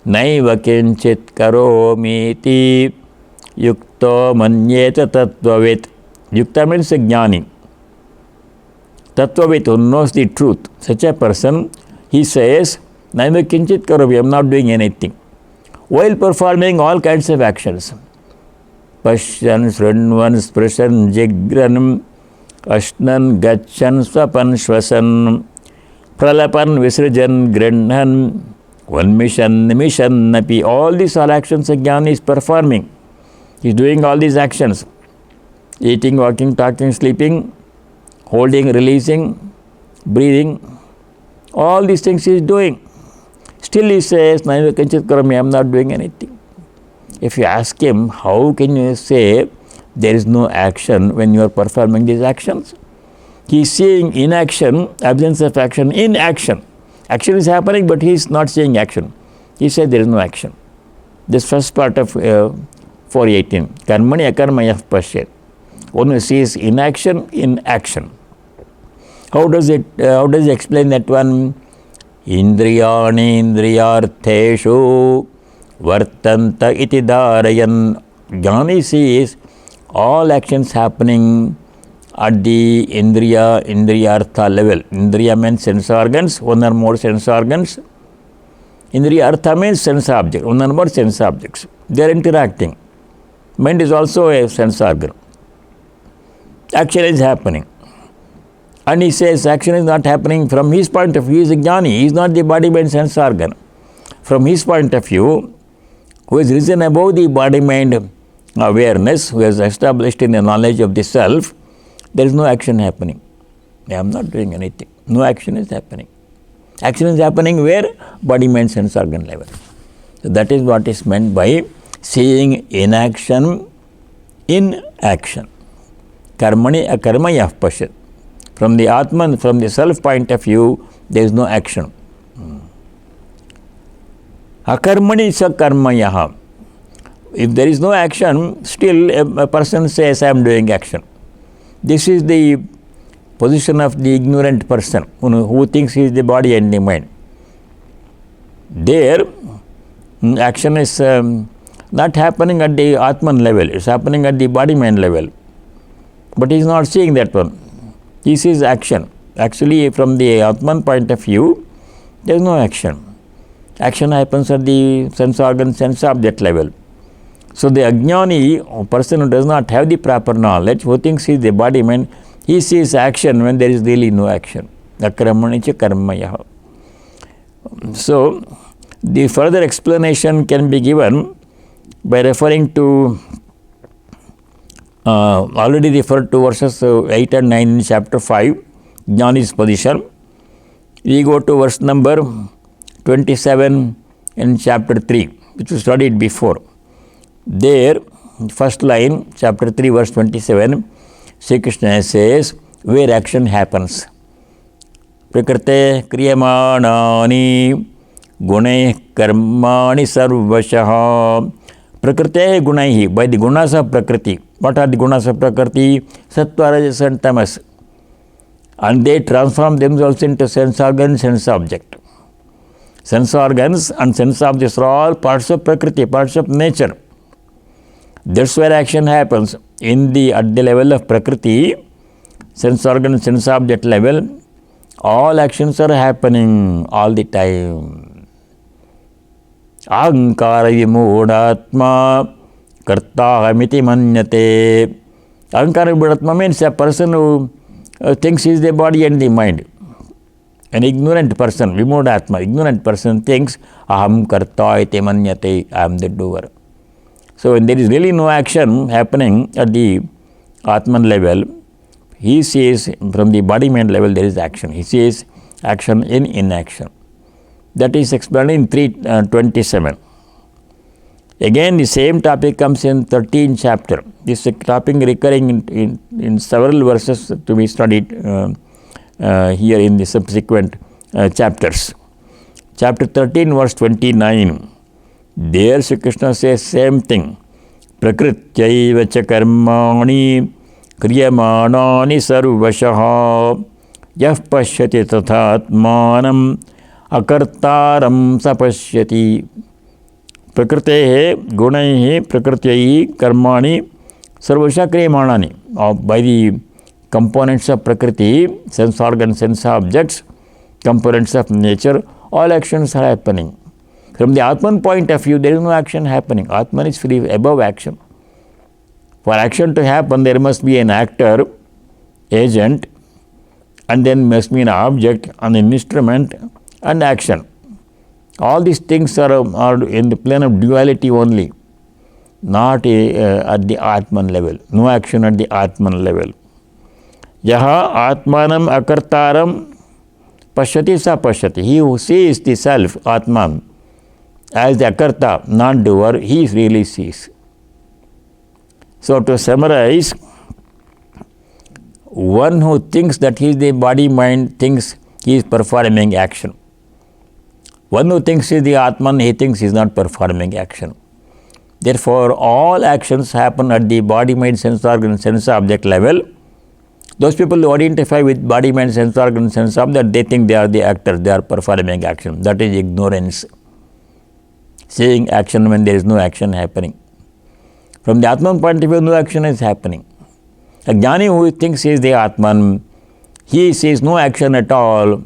Naiva kinchit karomiti yukto manyeta tattvavit. Yukta means a Jnani. Tattvavit, who knows the truth. Such a person, he says, Naiva kinchit karomi, I am not doing anything. While performing all kinds of actions. Pashyan, Srinvan, Sprishan, Jigranam, Ashnan, Gachan, Swapan, Shwasan, Pralapan, Visrajan, Grindhan, Vanmishan, Nimishan, Napi. All these are actions a Jnani is performing. He is doing all these actions. Eating, walking, talking, sleeping, holding, releasing, breathing. All these things he is doing. Still he says, Naiva kinchit karomi, I am not doing anything. If you ask him, how can you say there is no action when you are performing these actions? He is seeing inaction, absence of action in action. Action is happening, but he is not seeing action. He said there is no action. This first part of 418. Karmani akarma yah pashyet. One who sees inaction in action. How does he explain that one? Indriyani indriyartheshu vartanta iti dharayan. Jnani sees all actions happening at the indriyartha level. Indriya means sense organs, one or more sense organs. Indriyartha means sense object, one or more sense objects. They are interacting. Mind is also a sense organ. Action is happening. And he says action is not happening from his point of view. He is a Jnani. He is not the body, mind, sense organ. From his point of view, who has risen above the body, mind awareness, who has established in the knowledge of the self, there is no action happening. I am not doing anything. No action is happening. Action is happening where? Body, mind, sense organ level. So that is what is meant by seeing inaction in action. Karmani akarma yah pashyat. From the Atman, from the self point of view, there is no action. Akarmani sa karma yaha. If there is no action, still a person says, I am doing action. This is the position of the ignorant person who thinks he is the body and the mind. There, action is not happening at the Atman level, it is happening at the body-mind level. But he is not seeing that one. He sees action. Actually, from the Atman point of view, there is no action. Action happens at the sense organ, sense object level. So the Ajnani, a person who does not have the proper knowledge, who thinks he is the body mind, he sees action when there is really no action. Akramani cha karmayaha. So the further explanation can be given by referring to already referred to verses 8 and 9 in chapter 5, Jnani's position. We go to verse number 27 in chapter 3, which we studied before. There, first line, chapter 3, verse 27, Sri Krishna says, where action happens. Prakrite kriyamānāni gunai karmāni sarvashaha. Prakrite gunaihi, by the gunas of Prakriti. What are the gunas of Prakriti? Sattva, Rajas and Tamas. And they transform themselves into sense organs, sense object. Sense organs and sense objects are all parts of Prakriti, parts of nature. That's where action happens. At the level of Prakriti, sense organ, sense object level, all actions are happening all the time. Ahankara vimūಢātmā kartāhamiti manyate. Ahankara vimūಢātmā means a person who thinks he is the body and the mind. An ignorant person, vimūಢātmā, ignorant person thinks aham karta iti manyate, I am the doer. So when there is really no action happening at the Atman level, he sees from the body mind level there is action. He sees action in inaction. That is explained in 327. Again the same topic comes in 13th chapter. This topic recurring in several verses to be studied here in the subsequent chapters. Chapter 13 verse 29. There Sri Krishna says same thing. Prakrityaiva cha karmāni kriyamānāni sarvashaha yah pashyati tathatmānam akartāram sapashyati. Prakritehe gunaihi prakrtyaihi karmāni sarvasha kriyamānāni. By the components of Prakriti, sense organs, sense objects, components of nature, all actions are happening. From the Atman point of view, there is no action happening. Atman is free above action. For action to happen, there must be an actor, agent, and then must be an object, an instrument, and action. All these things are in the plane of duality only, not at the Atman level. No action at the Atman level. Yaha Atmanam akartaram pashyati sa pashyati. He who sees the self, Atman, as the akarta, non-doer, he really sees. So to summarize, one who thinks that he is the body mind thinks he is performing action. One who thinks he is the Atman, he thinks he is not performing action. Therefore, all actions happen at the body mind sense organ sense object level. Those people who identify with body mind sense organ sense object, they think they are the actors, they are performing action. That is ignorance. Seeing action when there is no action happening. From the Atman point of view, no action is happening. A Jnani who thinks he is the Atman, he sees no action at all,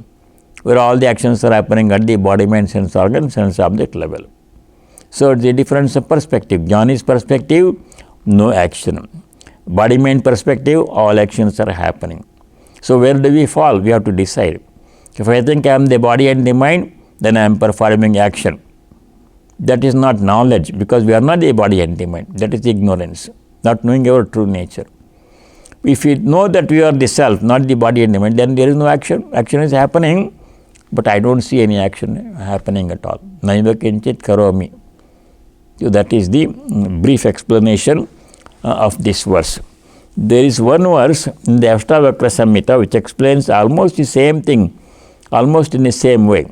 where all the actions are happening at the body mind sense organ sense object level. So it's a difference of perspective. Jnani's perspective, no action. Body mind perspective, all actions are happening. So where do we fall? We have to decide. If I think I am the body and the mind, then I am performing action. That is not knowledge, because we are not the body and the mind. That is ignorance, not knowing our true nature. If we know that we are the self, not the body and the mind, then there is no action. Action is happening, but I don't see any action happening at all. Naiva kinchit karomi. So that is the brief explanation of this verse. There is one verse in the Ashtavakra Samhita which explains almost the same thing, almost in the same way.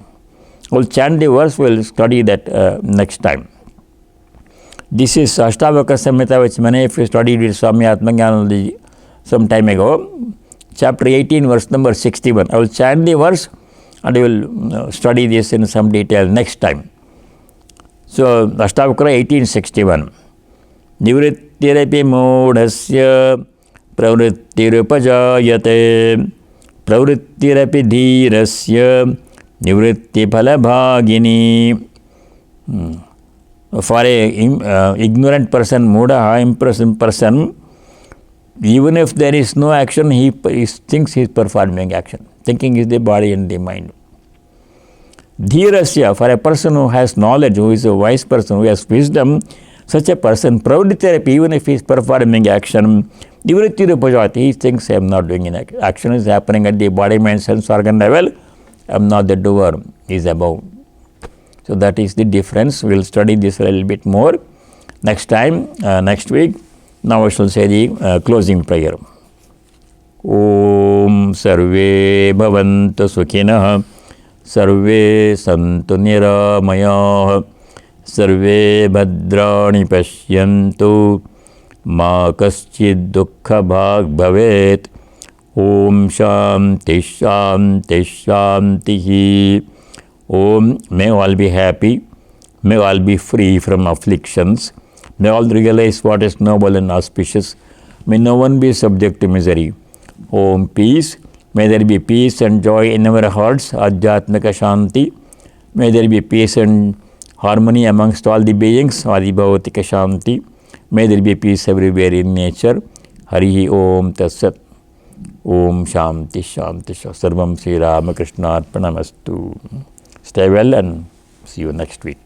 We'll chant the verse, we'll study that next time. This is Ashtavakra Samhita, which many of you studied with Swami Atmagnananda some time ago. Chapter 18, verse number 61. I will chant the verse and I will study this in some detail next time. So, Ashtavakra 1861. Nivrittirapi mūಢasya pravrittirupajayate pravrittirapi dhīrasya nivritti phalabhagini. For a ignorant person, mūಢa, imprisoned person, even if there is no action, he thinks he is performing action. Thinking is the body and the mind. Dhīrasya, for a person who has knowledge, who is a wise person, who has wisdom, such a person, pravrittirapi, even if he is performing action, nivrittirupajayate, he thinks I am not doing any action. Action is happening at the body, mind, sense organ level. I am not the doer, he is above. So that is the difference. We will study this a little bit more next time, next week. Now I shall say the closing prayer. ॐ सर्वे भवन्तु सुखिनः, सर्वे सन्तु निरामयाः, सर्वे भद्राणि पश्यन्तु, मा कश्चित् दुःखभाग् भवेत्। ॐ शान्तिः शान्तिः शान्तिः। May all be happy, may all be free from afflictions, may all realize what is noble and auspicious, may no one be subject to misery. Om peace, may there be peace and joy in our hearts, Adhyatmika Shanti. May there be peace and harmony amongst all the beings, Adibhautika Shanti. May there be peace everywhere in nature. Harihi Om Tatsat. Om Shanti Shanti Sarvam Sri Ramakrishna Arpanamastu. Stay well and see you next week.